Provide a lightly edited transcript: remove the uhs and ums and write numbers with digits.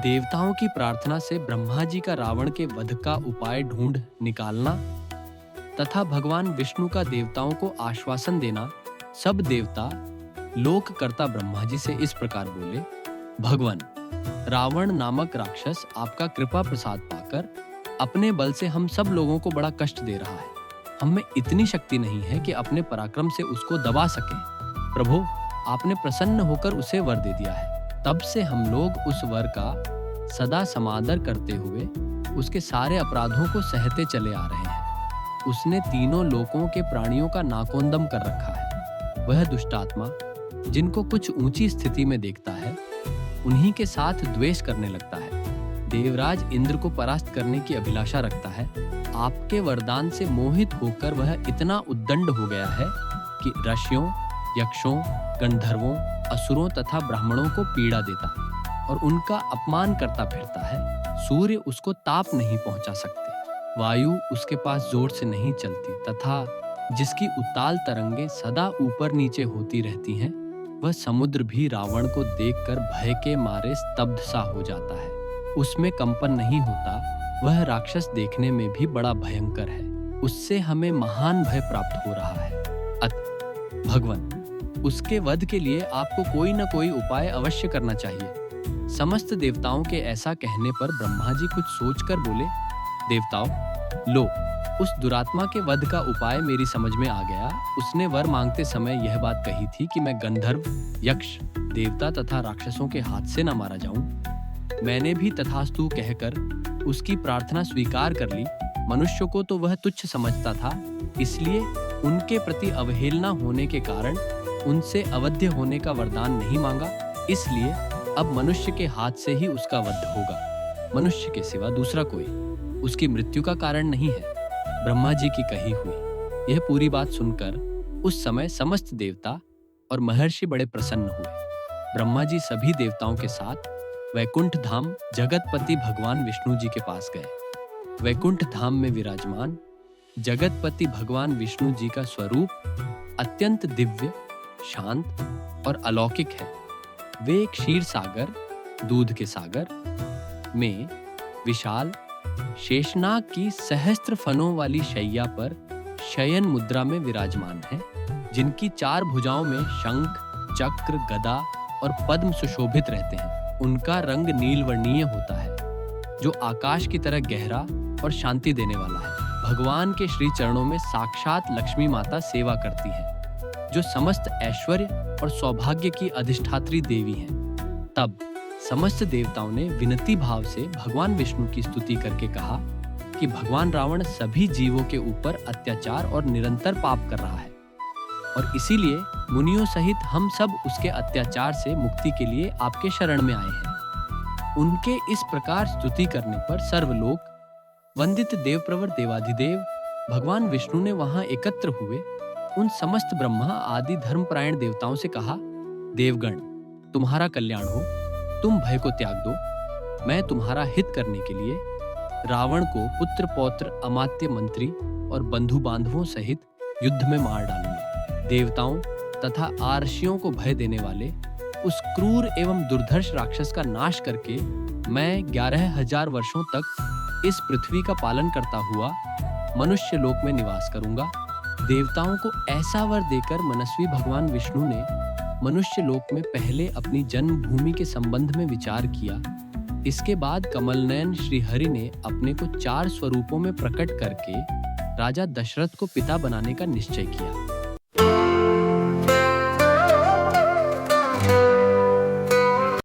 देवताओं की प्रार्थना से ब्रह्मा जी का रावण के वध का उपाय ढूंढ निकालना तथा भगवान विष्णु का देवताओं को आश्वासन देना, सब देवता लोककर्ता ब्रह्मा जी से इस प्रकार बोले, भगवान, रावण नामक राक्षस आपका कृपा प्रसाद पाकर अपने बल से हम सब लोगों को बड़ा कष्ट दे रहा है। हम में इतनी शक्ति नहीं है कि अपने पराक्रम से उसको दबा सके। प्रभु, आपने प्रसन्न होकर उसे वर दे दिया है। तब से हम लोग उस वर का सदा समादर करते हुए उसके सारे अपराधों को सहते चले आ रहे हैं। उसने तीनों लोकों के प्राणियों का नाकोंदम कर रखा है। वह दुष्टात्मा जिनको कुछ ऊंची स्थिति में देखता है, उन्हीं के साथ द्वेष करने लगता है। देवराज इंद्र को परास्त करने की अभिलाषा रखता है। आपके वरदान से मोहित होकर वह इतना उद्दंड हो गया है कि ऋषियों, यक्षों, गंधर्वों, असुरों तथा ब्राह्मणों को पीड़ा देता और उनका अपमान करता फिरता है। सूर्य उसको ताप नहीं पहुंचा सकते, वायु उसके पास जोर से नहीं चलती तथा जिसकी उताल तरंगे सदा ऊपर नीचे होती रहती हैं, वह समुद्र भी रावण को देखकर भय के मारे स्तब्ध सा हो जाता है। उसमें कंपन नहीं होता। वह राक्षस देखने में भी बड़ा भयंकर है। उससे हमें महान भय प्राप्त हो रहा है। अतः भगवान, उसके वध के लिए आपको कोई न कोई उपाय अवश्य करना चाहिए। समस्त देवताओं के ऐसा कहने पर ब्रह्मा जी कुछ सोचकर बोले, देवताओं, लो, उस दुरात्मा के वध का उपाय मेरी समझ में आ गया। उसने वर मांगते समय यह बात कही थी कि मैं गंधर्व, यक्ष, देवता तथा राक्षसों के हाथ से न मारा जाऊं। मैंने भी तथास्तु कहकर उसकी प्रार्थना स्वीकार कर ली। मनुष्य को तो वह तुच्छ समझता था, इसलिए उनके प्रति अवहेलना होने के कारण उनसे अवध्य होने का वरदान नहीं मांगा। इसलिए अब मनुष्य के हाथ से ही उसका वध होगा। मनुष्य के सिवा दूसरा कोई उसकी मृत्यु का कारण नहीं है। ब्रह्मा जी की कही हुई यह पूरी बात सुनकर उस समय समस्त देवता और महर्षि बड़े प्रसन्न हुए। ब्रह्मा जी सभी देवताओं के साथ वैकुंठ धाम जगतपति भगवान विष्णु जी के पास गए। वैकुंठ धाम में विराजमान जगतपति भगवान विष्णु जी का स्वरूप अत्यंत दिव्य, शांत और अलौकिक है। वे क्षीर सागर, दूध के सागर में विशाल शेषनाग की सहस्त्र फनों वाली शैया पर शयन मुद्रा में विराजमान हैं, जिनकी चार भुजाओं में शंख, चक्र, गदा और पद्म सुशोभित रहते हैं। उनका रंग नीलवर्णीय होता है, जो आकाश की तरह गहरा और शांति देने वाला है। भगवान के श्री चरणों में साक्षात लक्ष्मी माता सेवा करती है, जो समस्त ऐश्वर्य और सौभाग्य की अधिष्ठात्री देवी हैं। तब समस्त देवताओं ने विनती भाव से भगवान विष्णु की स्तुति करके कहा कि भगवान रावण सभी जीवों के ऊपर अत्याचार और निरंतर पाप कर रहा है और इसीलिए मुनियों सहित हम सब उसके अत्याचार से मुक्ति के लिए आपके शरण में आए हैं। उनके इस प्रकार स्तुति करने पर सर्वलोक वंदित देवप्रवर देवाधिदेव भगवान विष्णु ने वहां एकत्र हुए उन समस्त ब्रह्मा आदि धर्मपरायण देवताओं से कहा, देवगण, तुम्हारा कल्याण हो, तुम भय को त्याग दो। मैं तुम्हारा हित करने के लिए रावण को पुत्र पौत्र अमात्य मंत्री और बंधु बांधवों सहित युद्ध में मार डालूंगा। देवताओं तथा आर्षियों को भय देने वाले उस क्रूर एवं दुर्धर्ष राक्षस का नाश करके मैं 11,000 वर्षों तक इस पृथ्वी का पालन करता हुआ मनुष्य लोक में निवास करूंगा। देवताओं को ऐसा वर देकर मनस्वी भगवान विष्णु ने मनुष्य लोक में पहले अपनी जन्मभूमि के संबंध में विचार किया। इसके बाद कमलनयन श्री हरि ने अपने को 4 स्वरूपों में प्रकट करके राजा दशरथ को पिता बनाने का निश्चय किया।